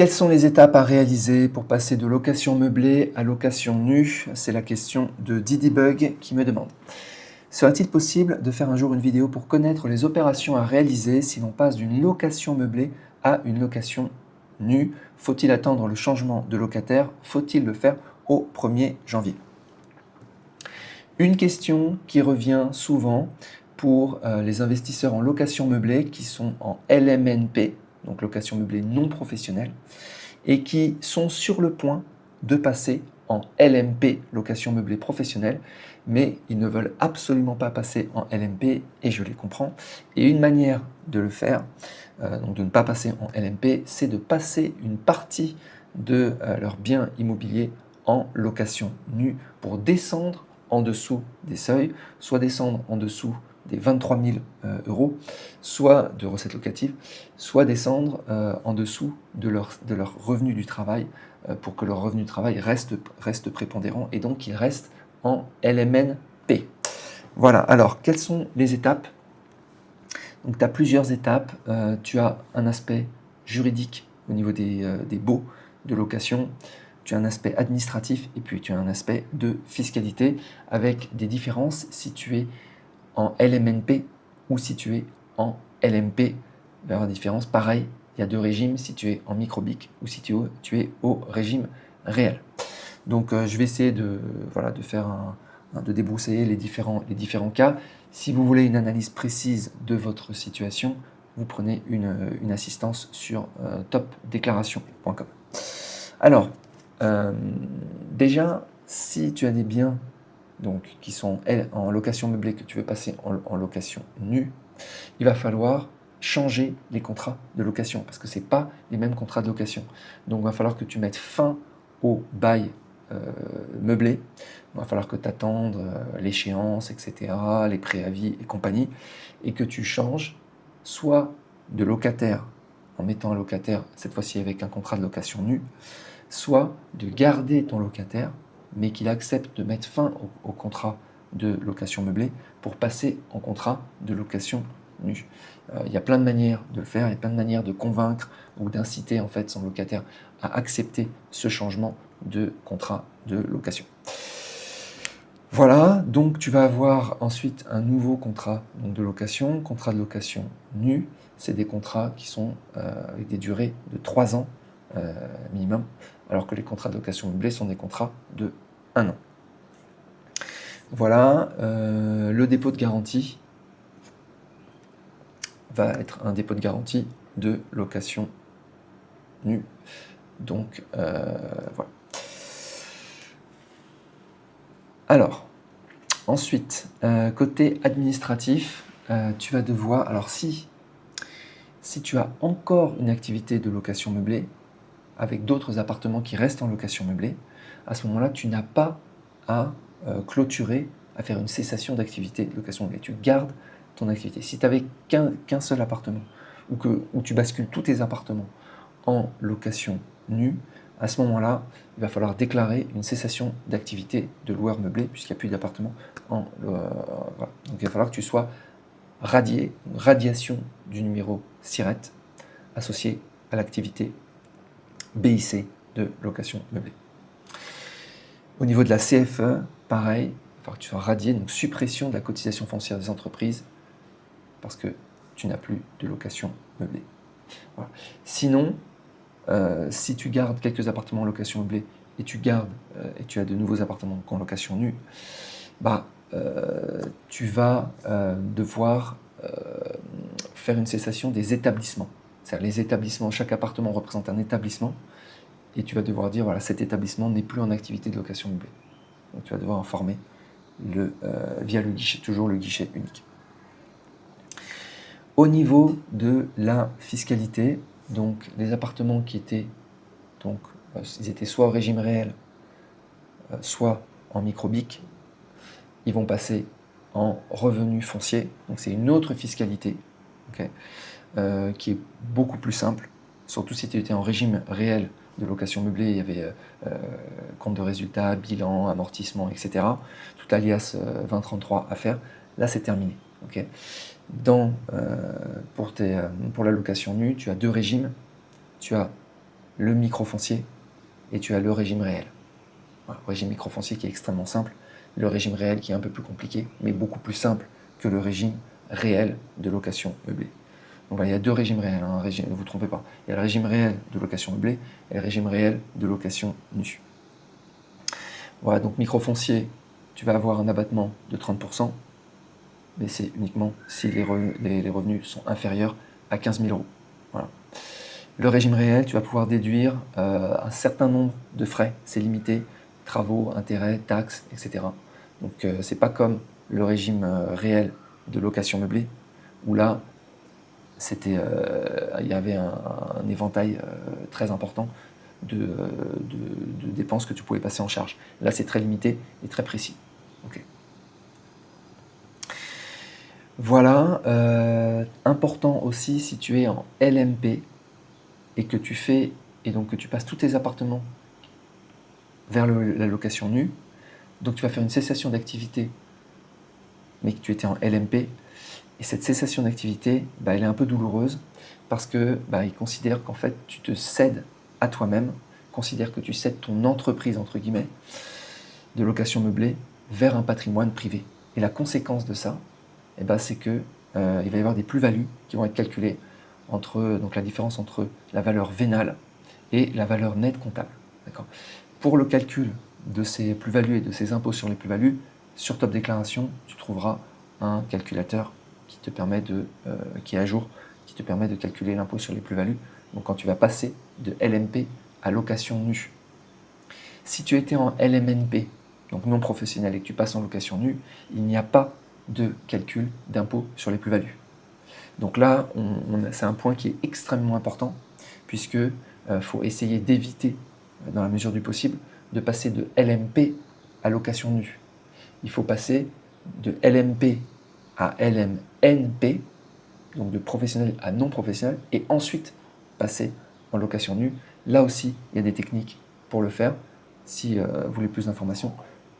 Quelles sont les étapes à réaliser pour passer de location meublée à location nue? C'est la question de Didybug qui me demande. Serait-il possible de faire un jour une vidéo pour connaître les opérations à réaliser si l'on passe d'une location meublée à une location nue? Faut-il attendre le changement de locataire? Faut-il le faire au 1er janvier? Une question qui revient souvent pour les investisseurs en location meublée qui sont en LMNP, donc location meublée non professionnelle, et qui sont sur le point de passer en LMP, location meublée professionnelle, mais ils ne veulent absolument pas passer en LMP, et je les comprends. Et une manière de le faire, donc de ne pas passer en LMP, c'est de passer une partie de leur bien immobilier en location nue pour descendre en dessous des seuils, soit descendre en dessous des 23 000 euros, soit de recettes locatives, soit descendre en dessous de leur revenu du travail pour que leur revenu du travail reste prépondérant et donc qu'ils restent en LMNP. Voilà, alors quelles sont les étapes? Donc tu as plusieurs étapes, tu as un aspect juridique au niveau des baux de location, tu as un aspect administratif et puis tu as un aspect de fiscalité avec des différences si tu es en LMNP ou si tu es en LMP. Il va y avoir une différence. Pareil, il y a deux régimes si tu es en microbic ou si tu es au régime réel. Donc je vais essayer de faire de débroussailler les différents cas. Si vous voulez une analyse précise de votre situation, vous prenez une assistance sur topdéclaration.com. Alors, déjà, si tu as des biens donc, qui sont en location meublée que tu veux passer en location nue, il va falloir changer les contrats de location parce que ce n'est pas les mêmes contrats de location. Donc il va falloir que tu mettes fin au bail meublé. Il va falloir que tu attendes l'échéance, etc., les préavis et compagnie, et que tu changes soit de locataire en mettant un locataire, cette fois-ci avec un contrat de location nue, soit de garder ton locataire, mais qu'il accepte de mettre fin au contrat de location meublée pour passer en contrat de location nue. Il y a plein de manières de le faire, il y a plein de manières de convaincre ou d'inciter en fait son locataire à accepter ce changement de contrat de location. Voilà, donc tu vas avoir ensuite un nouveau contrat de location nue. C'est des contrats qui sont avec des durées de 3 ans minimum, alors que les contrats de location meublée sont des contrats de 1 an. Voilà, le dépôt de garantie va être un dépôt de garantie de location nue. Donc, voilà. Alors, ensuite, côté administratif, tu vas devoir... Alors, si tu as encore une activité de location meublée, avec d'autres appartements qui restent en location meublée, à ce moment-là, tu n'as pas à clôturer, à faire une cessation d'activité de location meublée. Tu gardes ton activité. Si tu n'avais qu'un seul appartement, ou tu bascules tous tes appartements en location nue, à ce moment-là, il va falloir déclarer une cessation d'activité de loueur meublé, puisqu'il n'y a plus d'appartements en voilà. Donc il va falloir que tu sois radié, radiation du numéro SIRET associé à l'activité BIC de location meublée. Au niveau de la CFE, pareil, il va falloir que tu sois radié, donc suppression de la cotisation foncière des entreprises, parce que tu n'as plus de location meublée. Voilà. Sinon, si tu gardes quelques appartements en location meublée et tu as de nouveaux appartements en location nue, tu vas devoir faire une cessation des établissements. C'est-à-dire les établissements, chaque appartement représente un établissement, et tu vas devoir dire, voilà, cet établissement n'est plus en activité de location meublée. Donc tu vas devoir informer via le guichet, toujours le guichet unique. Au niveau de la fiscalité, donc les appartements qui étaient, ils étaient soit au régime réel, soit en microbic, ils vont passer en revenu foncier. Donc c'est une autre fiscalité, okay, qui est beaucoup plus simple, surtout si tu étais en régime réel de location meublée, il y avait compte de résultat, bilan, amortissement, etc. Tout alias 2033 à faire. Là, c'est terminé. Okay. Pour la location nue, tu as deux régimes. Tu as le microfoncier et tu as le régime réel. Voilà, le régime microfoncier qui est extrêmement simple, le régime réel qui est un peu plus compliqué, mais beaucoup plus simple que le régime réel de location meublée. Donc voilà, il y a deux régimes réels, hein, ne vous trompez pas. Il y a le régime réel de location meublée et le régime réel de location nue. Voilà, donc microfoncier, tu vas avoir un abattement de 30%, mais c'est uniquement si les revenus sont inférieurs à 15 000 euros. Voilà. Le régime réel, tu vas pouvoir déduire un certain nombre de frais, c'est limité, travaux, intérêts, taxes, etc. Donc c'est pas comme le régime réel de location meublée, où là, il y avait un éventail très important de dépenses que tu pouvais passer en charge. Là, c'est très limité et très précis. Okay. Voilà, important aussi si tu es en LMP et que tu passes tous tes appartements vers la location nue, donc tu vas faire une cessation d'activité, mais que tu étais en LMP, et cette cessation d'activité, elle est un peu douloureuse parce que ils considèrent qu'en fait tu te cèdes à toi-même, considèrent que tu cèdes ton entreprise entre guillemets de location meublée vers un patrimoine privé. Et la conséquence de ça, c'est que il va y avoir des plus-values qui vont être calculées donc la différence entre la valeur vénale et la valeur nette comptable. Pour le calcul de ces plus-values et de ces impôts sur les plus-values, sur Top Déclaration, tu trouveras un calculateur qui est à jour, qui te permet de calculer l'impôt sur les plus-values. Donc quand tu vas passer de LMP à location nue. Si tu étais en LMNP, donc non professionnel, et que tu passes en location nue, il n'y a pas de calcul d'impôt sur les plus-values. Donc là, c'est un point qui est extrêmement important, puisque faut essayer d'éviter, dans la mesure du possible, de passer de LMP à location nue. Il faut passer de LMP à LMNP, donc de professionnel à non professionnel, et ensuite passer en location nue. Là aussi, il y a des techniques pour le faire. Si vous voulez plus d'informations,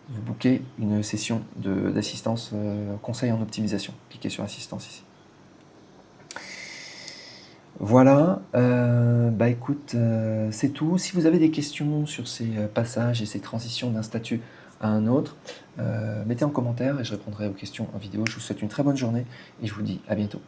vous bookez une session d'assistance conseil en optimisation. Cliquez sur assistance ici. Voilà, écoute, c'est tout. Si vous avez des questions sur ces passages et ces transitions d'un statut à un autre, mettez en commentaire et je répondrai aux questions en vidéo. Je vous souhaite une très bonne journée et je vous dis à bientôt.